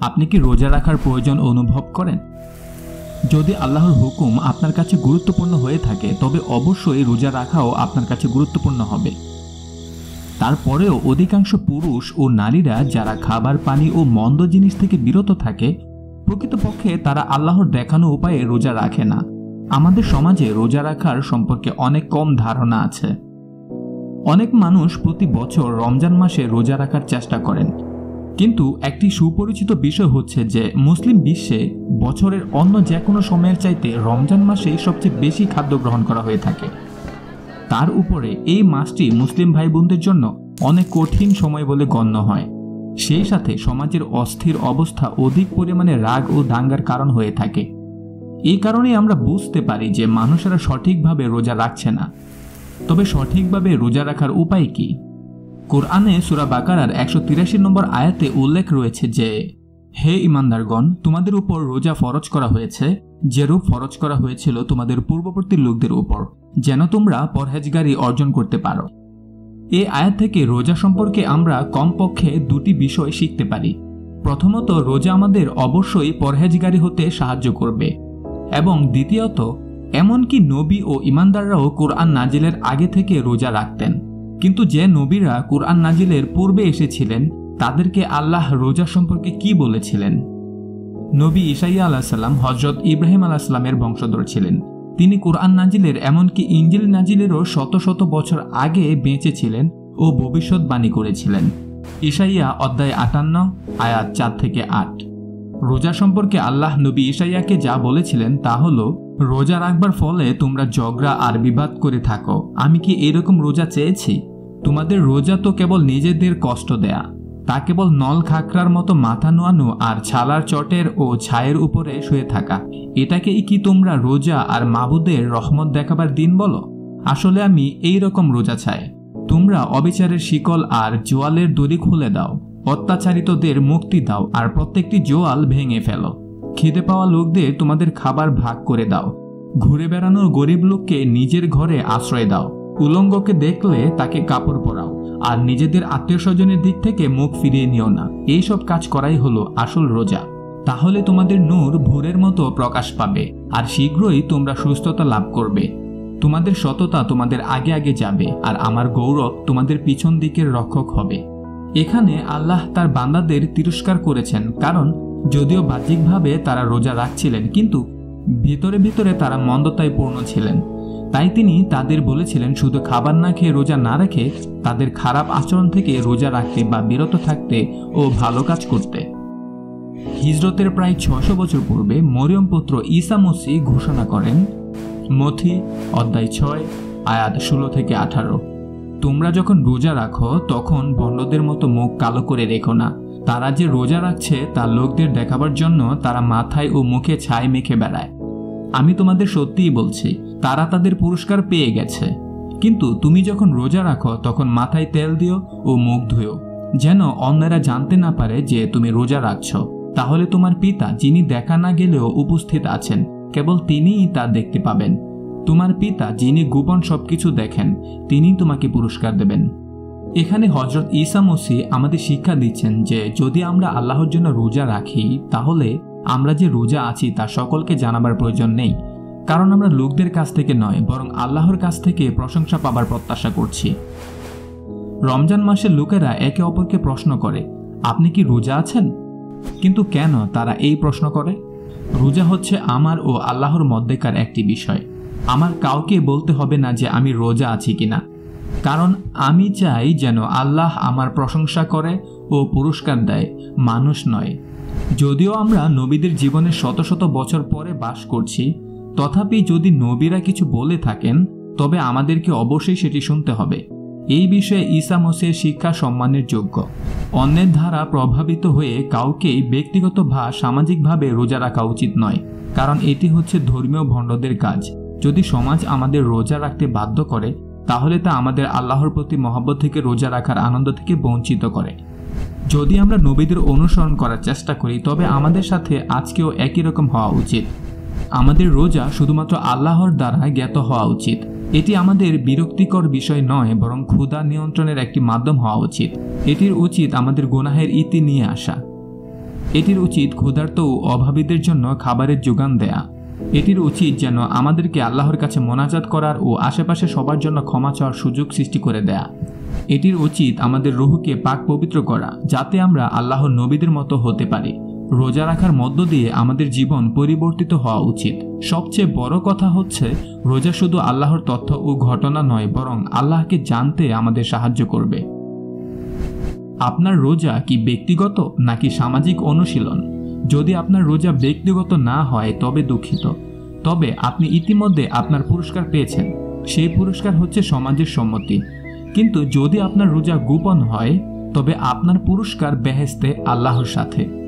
আপনি কি রোজা রাখার প্রয়োজন অনুভব করেন? যদি আল্লাহর হুকুম আপনার কাছে গুরুত্বপূর্ণ হয়ে থাকে তবে অবশ্যই রোজা রাখাও আপনার কাছে গুরুত্বপূর্ণ হবে। তারপরেও অধিকাংশ পুরুষ ও নারীরা যারা খাবার, পানি ও মন্দ জিনিস থেকে বিরত থাকে, প্রকৃতপক্ষে তারা আল্লাহর দেখানো উপায়ে রোজা রাখে না। আমাদের সমাজে রোজা রাখার সম্পর্কে অনেক কম ধারণা আছে। অনেক মানুষ প্রতি বছর রমজান মাসে রোজা রাখার চেষ্টা করেন, কিন্তু একটি সুপরিচিত বিষয় হচ্ছে যে মুসলিম বিশ্বে বছরের অন্য যে কোনো সময়ের চাইতে রমজান মাসেই সবচেয়ে বেশি খাদ্য গ্রহণ করা হয়ে থাকে। তার উপরে এই মাসটি মুসলিম ভাই বোনদের জন্য অনেক কঠিন সময় বলে গণ্য হয়। সেই সাথে সমাজের অস্থির অবস্থা অধিক পরিমাণে রাগ ও দাঙ্গার কারণ হয়ে থাকে। এই কারণেই আমরা বুঝতে পারি যে মানুষেরা সঠিকভাবে রোজা রাখছে না। তবে সঠিকভাবে রোজা রাখার উপায় কি? কোরআনে সূরা বাকারার 183 নম্বর আয়াতে উল্লেখ রয়েছে যে, হে ঈমানদারগণ, তোমাদের উপর রোজা ফরজ করা হয়েছে যেরূপ ফরজ করা হয়েছিল তোমাদের পূর্ববর্তী লোকদের উপর, যেন তোমরা পরহেজগারি অর্জন করতে পারো। এই আয়াত থেকে রোজা সম্পর্কে আমরা কমপক্ষে দুটি বিষয় শিখতে পারি। প্রথমত, রোজা আমাদের অবশ্যই পরহেজগারি হতে সাহায্য করবে, এবং দ্বিতীয়ত, এমনকি নবী ও ঈমানদাররাও কোরআন নাজিলের আগে থেকে রোজা রাখতেন। কিন্তু যে নবীরা কোরআন নাজিলের পূর্বে এসেছিলেন তাদেরকে আল্লাহ রোজা সম্পর্কে কি বলেছিলেন? নবী ঈসাইয়া আলাইহিস সালাম হযরত ইব্রাহিম আলাইহিস সালামের বংশধর ছিলেন। তিনি কোরআন নাজিলের এমনকি ইনজিল নাজিলেরও শত শত বছর আগে বেঁচে ছিলেন ও ভবিষ্যৎবাণী করেছিলেন। ঈসাইয়া অধ্যায় 58 আয়াত 4 থেকে 8। রোজা সম্পর্কে আল্লাহ নবী ঈসাইয়াকে যা বলেছিলেন তা হলো, রোজা রাখবার ফলে তোমরা ঝগড়া আর বিবাদ করে থাকো। আমি কি এরকম রোজা চেয়েছি? তোমাদের রোজা তো কেবল নিজেদের কষ্ট দেয়া, তা কেবল নল খাকরার মতো মাথা নোয়ানো আর ছালার চটের ও ছায়ের উপরে শুয়ে থাকা। এটাকে কি তোমরা রোজা আর মাবুদের রহমত দেখাবার দিন বলো? আসলে আমি এই রকম রোজা চাই। তোমরা অবিচারের শিকল আর জোয়ালের দড়ি খুলে দাও, অত্যাচারিতদের মুক্তি দাও আর প্রত্যেকটি জোয়াল ভেঙে ফেলো। খিদে পাওয়া লোকদের তোমাদের খাবার ভাগ করে দাও, ঘুরে বেড়ানো গরিব লোককে নিজের ঘরে আশ্রয় দাও, উলঙ্গকে দেখলে তাকে কাপড় পরাও, আর নিজেদের আত্মীয় স্বজনের দিক থেকে মুখ ফিরিয়ে নিও না। এইসব কাজ করাই হলো আসল রোজা। তাহলে তোমাদের নূর ভোরের মতো প্রকাশ পাবে আর শীঘ্রই তোমরা সুস্থতা লাভ করবে। তোমাদের সততা তোমাদের আগে আগে যাবে আর আমার গৌরব তোমাদের পিছন দিকের রক্ষক হবে। এখানে আল্লাহ তার বান্দাদের তিরস্কার করেছেন, কারণ যদিও বাহ্যিকভাবে তারা রোজা রাখছিলেন কিন্তু ভিতরে ভিতরে তারা মন্দতায় পূর্ণ ছিলেন। তাই তিনি তাদের বলেছিলেন শুধু খাবার না খেয়ে রোজা না রেখে তাদের খারাপ আচরণ থেকে রোজা রাখতে বা বিরত থাকতে ও ভালো কাজ করতে। হিজরতের প্রায় 600 বছর পূর্বে মরিয়ম পুত্র ঈসা মসীহ ঘোষণা করেন, মথি অধ্যায় 6 আয়াত 16 থেকে 18, তোমরা যখন রোজা রাখো তখন ভণ্ডদের মতো মুখ কালো করে রেখো না। তারা যে রোজা রাখছে তা লোকদের দেখাবার জন্য তারা মাথায় ও মুখে ছাই মেখে বেড়ায়। আমি তোমাদের সত্যিই বলছি, তারা তাদের পুরস্কার পেয়ে গেছে। কিন্তু তুমি যখন রোজা রাখো তখন মাথায় তেল দিও ও মুখ ধুও, যেন অন্যরা জানতে না পারে যে তুমি রোজা রাখছ। তাহলে তোমার পিতা, যিনি দেখা না গেলেও উপস্থিত আছেন, কেবল তিনিই তা দেখতে পাবেন। তোমার পিতা, যিনি গোপন সবকিছু দেখেন, তিনি তোমাকে পুরস্কার দেবেন। এখানে হযরত ঈসা মসীহ আমাদের শিক্ষা দিচ্ছেন যে যদি আমরা আল্লাহর জন্য রোজা রাখি তাহলে আমরা যে রোজা আছি তা সকলকে জানাবার প্রয়োজন নেই, কারণ আমরা লোকদের কাছ থেকে নয় বরং আল্লাহর কাছ থেকে প্রশংসা পাবার প্রত্যাশা করছি। রমজান মাসের লোকেরা একে অপরকে প্রশ্ন করে, আপনি কি রোজা আছেন? কিন্তু কেন তারা এই প্রশ্ন করে? রোজা হচ্ছে আমার ও আল্লাহর মধ্যেকার একটি বিষয়। আমার কাউকে বলতে হবে না যে আমি রোজা আছি কিনা, কারণ আমি চাই যেন আল্লাহ আমার প্রশংসা করে ও পুরস্কার দেয়, মানুষ নয়। যদিও আমরা নবীদের জীবনের শত শত বছর পরে বাস করছি, তথাপি যদি নবীরা কিছু বলে থাকেন তবে আমাদেরকে অবশ্যই সেটি শুনতে হবে। এই বিষয়ে ঈসা মসীহের শিক্ষা সম্মানের যোগ্য। অন্যের দ্বারা প্রভাবিত হয়ে কাউকেই ব্যক্তিগত বা সামাজিকভাবে রোজা রাখা উচিত নয়, কারণ এটি হচ্ছে ধর্মীয় ভণ্ডদের কাজ। যদি সমাজ আমাদের রোজা রাখতে বাধ্য করে তাহলে তা আমাদের আল্লাহর প্রতি মহব্বত থেকে রোজা রাখার আনন্দ থেকে বঞ্চিত করে। যদি আমরা নবীদের অনুসরণ করার চেষ্টা করি তবে আমাদের সাথে আজকেও একই রকম হওয়া উচিত। আমাদের রোজা শুধুমাত্র আল্লাহর দ্বারা জ্ঞাত হওয়া উচিত। এটি আমাদের বিরক্তিকর বিষয় নয় বরং ক্ষুধা নিয়ন্ত্রণের একটি মাধ্যম হওয়া উচিত। এটির উচিত আমাদের গুনাহের ইতি নিয়ে আসা। এটির উচিত ক্ষুধার্ত ও অভাবীদের জন্য খাবারের যোগান দেয়া। এটির উচিত যেন আমাদেরকে আল্লাহর কাছে মোনাজাত করার ও আশেপাশে সবার জন্য ক্ষমা চাওয়ার সুযোগ সৃষ্টি করে দেয়া। এটির উচিত আমাদের রুহকে পাক পবিত্র করা, যাতে আমরা আল্লাহর নবীদের মতো হতে পারি। রোজা রাখার মধ্য দিয়ে আমাদের জীবন পরিবর্তিত হওয়া উচিত। সবচেয়ে বড় কথা হচ্ছে, রোজা শুধু আল্লাহর তথ্য ও ঘটনা নয়, বরং আল্লাহকে জানতে আমাদের সাহায্য করবে। আপনার রোজা কি ব্যক্তিগত নাকি সামাজিক অনুশীলন? যদি আপনার রোজা ব্যক্তিগত না হয় তবে দুঃখিত, তবে আপনি ইতিমধ্যে আপনার পুরস্কার পেয়েছেন। সেই পুরস্কার হচ্ছে সমাজের সম্মতি। কিন্তু যদি আপনার রোজা গোপন হয়, তবে আপনার পুরস্কার বেহেশতে আল্লাহর সাথে।